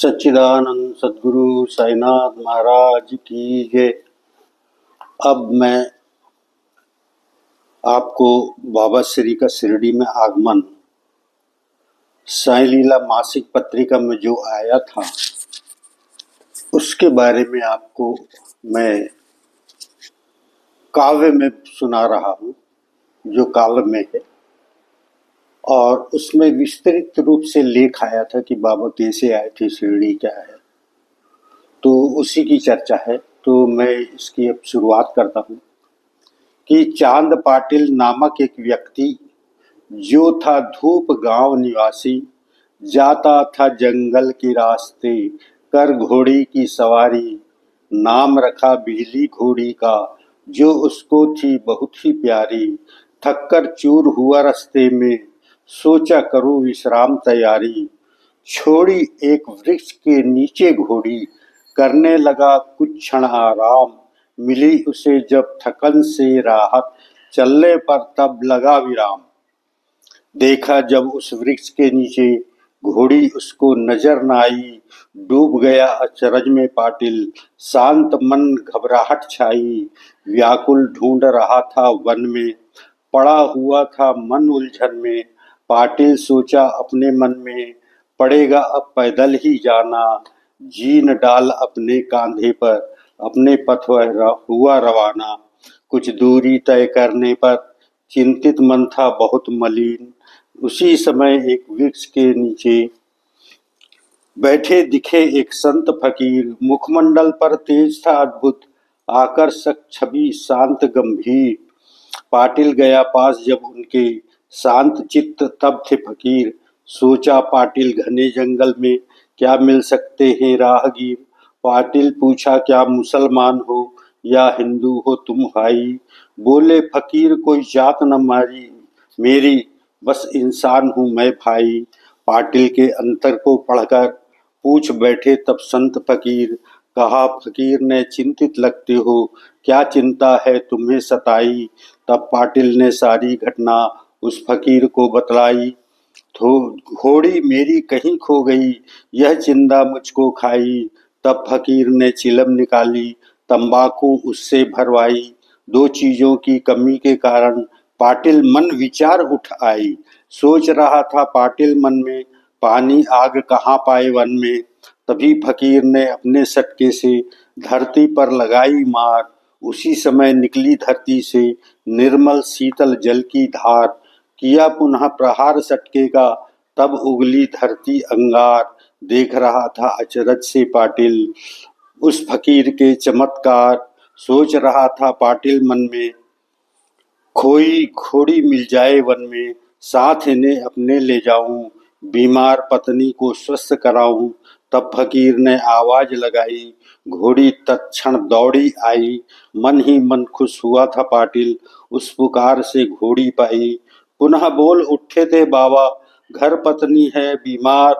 सच्चिदानंद सद्गुरु साईनाथ महाराज की जय। अब मैं आपको बाबा श्री का शिरडी में आगमन साईं लीला मासिक पत्रिका में जो आया था उसके बारे में आपको मैं काव्य में सुना रहा हूँ, जो काव्य में है। और उसमें विस्तृत रूप से लेख आया था कि बाबा कैसे आए थे, शिरडी क्या है, तो उसी की चर्चा है। तो मैं इसकी अब शुरुआत करता हूँ कि चांद पाटिल नामक एक व्यक्ति जो था धूप गांव निवासी, जाता था जंगल के रास्ते कर घोड़ी की सवारी। नाम रखा बिजली घोड़ी का जो उसको थी बहुत ही प्यारी। थककर चूर हुआ रास्ते में सोचा करूं विश्राम तैयारी। छोड़ी एक वृक्ष के नीचे घोड़ी करने लगा कुछ क्षण आराम। मिली उसे जब थकन से राहत चलने पर तब लगा विराम। देखा जब उस वृक्ष के नीचे घोड़ी उसको नजर न आई। डूब गया अचरज में पाटिल शांत मन घबराहट छाई। व्याकुल ढूंढ रहा था वन में पड़ा हुआ था मन उलझन में। पाटिल सोचा अपने मन में पड़ेगा अब पैदल ही जाना। जीन डाल अपने कांधे पर अपने पथ हुआ रवाना। कुछ दूरी तय करने पर चिंतित मन था बहुत मलिन। उसी समय एक वृक्ष के नीचे बैठे दिखे एक संत फकीर। मुखमंडल पर तेज था अद्भुत आकर्षक छवि शांत गंभीर। पाटिल गया पास जब उनके शांत चित्त तब थे फकीर। सोचा पाटिल घने जंगल में क्या मिल सकते हैं राहगीर। पाटिल पूछा क्या मुसलमान हो या हिंदू हो तुम भाई। बोले फकीर कोई जात न मारी मेरी बस इंसान हूँ मैं भाई। पाटिल के अंतर को पढ़कर पूछ बैठे तब संत फकीर। कहा फकीर ने चिंतित लगते हो क्या चिंता है तुम्हें सताई। तब पाटिल ने सारी घटना उस फकीर को बतलाई। तो घोड़ी मेरी कहीं खो गई यह चिंता मुझको खाई। तब फकीर ने चिलम निकाली तंबाकू उससे भरवाई। दो चीजों की कमी के कारण पाटिल मन विचार उठ आई। सोच रहा था पाटिल मन में पानी आग कहाँ पाए वन में। तभी फकीर ने अपने सटके से धरती पर लगाई मार। उसी समय निकली धरती से निर्मल शीतल जल की धार। किया पुनः प्रहार सटके का तब उगली धरती अंगार। देख रहा था अचरज से पाटिल उस फकीर के चमत्कार। सोच रहा था पाटिल मन में खोई घोड़ी मिल जाए वन में साथ इन्हें अपने ले जाऊं। बीमार पत्नी को स्वस्थ कराऊं। तब फकीर ने आवाज लगाई घोड़ी तत्क्षण दौड़ी आई। मन ही मन खुश हुआ था पाटिल उस पुकार से घोड़ी पाई। पुनः बोल उठे थे बाबा घर पत्नी है बीमार।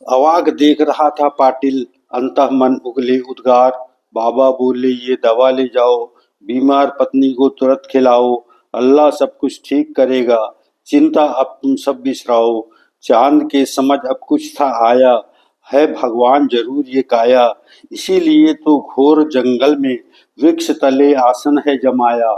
अवाक देख रहा था पाटिल अंतः मन उगले उद्गार। बाबा बोले ये दवा ले जाओ बीमार पत्नी को तुरंत खिलाओ। अल्लाह सब कुछ ठीक करेगा चिंता अब तुम सब बिसराओ। चांद के समझ अब कुछ था आया है भगवान जरूर ये काया। इसीलिए तो घोर जंगल में वृक्ष तले आसन है जमाया।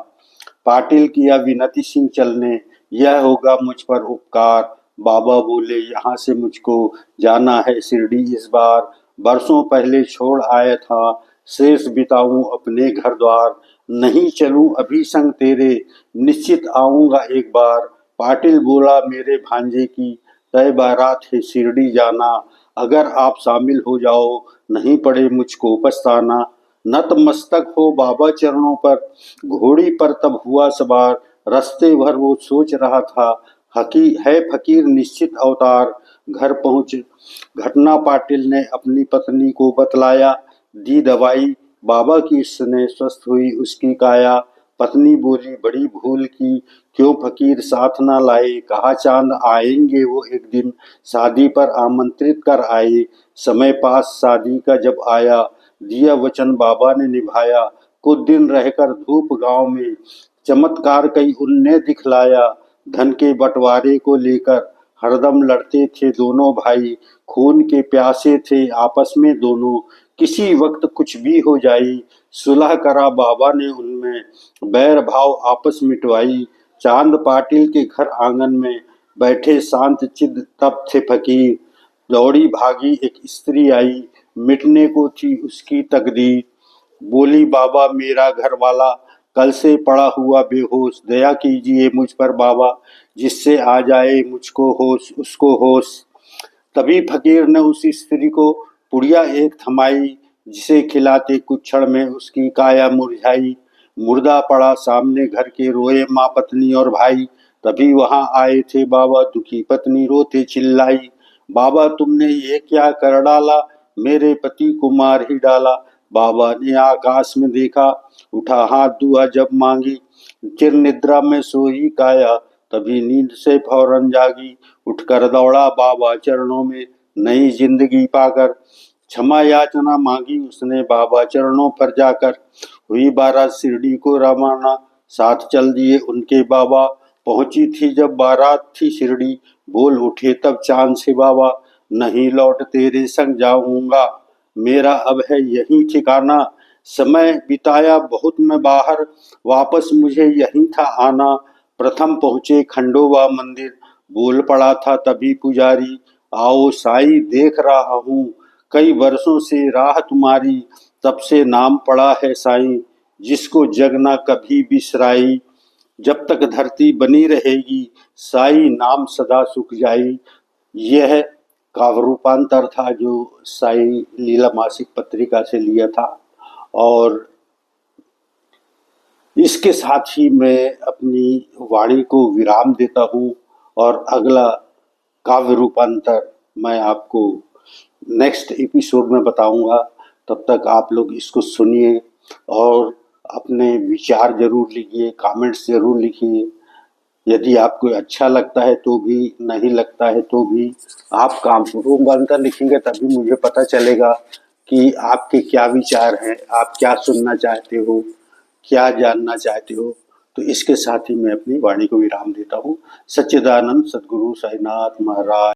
पाटिल किया विनती सिंह चलने यह होगा मुझ पर उपकार। बाबा बोले यहाँ से मुझको जाना है शिरडी इस बार। बरसों पहले छोड़ आया था शेष बिताऊं अपने घर द्वार। नहीं चलूं अभी संग तेरे निश्चित आऊंगा एक बार। पाटिल बोला मेरे भांजे की तय बारात है शिरडी जाना। अगर आप शामिल हो जाओ नहीं पड़े मुझको पछताना। नतमस्तक हो बाबा चरणों पर घोड़ी पर तब हुआ सवार। रास्ते भर वो सोच रहा था फकीर निश्चित अवतार। घर पहुंच घटना पाटिल ने अपनी पत्नी को बतलाया। दी दवाई बाबा की स्नेह स्वस्थ हुई उसकी काया। पत्नी बोली बड़ी भूल की क्यों फकीर साथ ना लाए। कहा चांद आएंगे वो एक दिन शादी पर आमंत्रित कर आए। समय पास शादी का जब आया दिया वचन बाबा ने निभाया। कुछ दिन रहकर धूप गांव में चमत्कार कई उनने दिखलाया। धन के बंटवारे को लेकर हरदम लड़ते थे दोनों भाई, खून के प्यासे थे आपस में दोनों, किसी वक्त कुछ भी हो जाई, सुलह करा बाबा ने उनमें, बैर भाव आपस मिटवाई। चांद पाटिल के घर आंगन में बैठे शांत चिद तब थे फकीर, दौड़ी भागी एक स्त्री आई, मिटने को थी उसकी तकदीर। बोली बाबा मेरा घर वाला कल से पड़ा हुआ बेहोश, दया कीजिए मुझ पर बाबा, जिससे आ जाए मुझको होश उसको होश। तभी फकीर ने उस स्त्री को पुड़िया एक थमाई, जिसे खिलाते कुछ क्षण में उसकी काया मुरझाई। मुर्दा पड़ा सामने घर के, रोए माँ पत्नी और भाई। तभी वहां आए थे बाबा, दुखी पत्नी रोते चिल्लाई, बाबा तुमने ये क्या कर डाला, मेरे पति को मार ही डाला। बाबा ने आकाश में देखा, उठा हाथ दुआ जब मांगी, चिर निद्रा में सोई काया, तभी नींद से फौरन जागी। उठकर दौड़ा बाबा चरणों में, नई जिंदगी पाकर, क्षमा याचना मांगी उसने बाबा चरणों पर जाकर। हुई बारात शिरडी को रवाना, साथ चल दिए उनके बाबा। पहुंची थी जब बारात थी शिरडी, बोल उठे तब चांद से बाबा, नहीं लौट तेरे संग जाऊंगा, मेरा अब है यही ठिकाना। समय बिताया बहुत मैं बाहर, वापस मुझे यहीं था आना। प्रथम पहुंचे खंडोबा मंदिर, बोल पड़ा था तभी पुजारी, आओ साई देख रहा हूँ कई वर्षों से राह तुम्हारी, तब से नाम पड़ा है साई, जिसको जग ना कभी बिसराई। जब तक धरती बनी रहेगी, साई नाम सदा सुख जाई। यह काव्य रूपांतर था जो साई लीला मासिक पत्रिका से लिया था। और इसके साथ ही मैं अपनी वाणी को विराम देता हूँ, और अगला काव्य रूपांतर मैं आपको नेक्स्ट एपिसोड में बताऊंगा। तब तक आप लोग इसको सुनिए और अपने विचार जरूर लिखिए, कमेंट्स जरूर लिखिए। यदि आपको अच्छा लगता है तो भी, नहीं लगता है तो भी आप काव्य रूपांतर लिखेंगे, तभी मुझे पता चलेगा कि आपके क्या विचार हैं, आप क्या सुनना चाहते हो, क्या जानना चाहते हो। तो इसके साथ ही मैं अपनी वाणी को विराम देता हूँ। सच्चिदानंद सद्गुरु साईनाथ महाराज।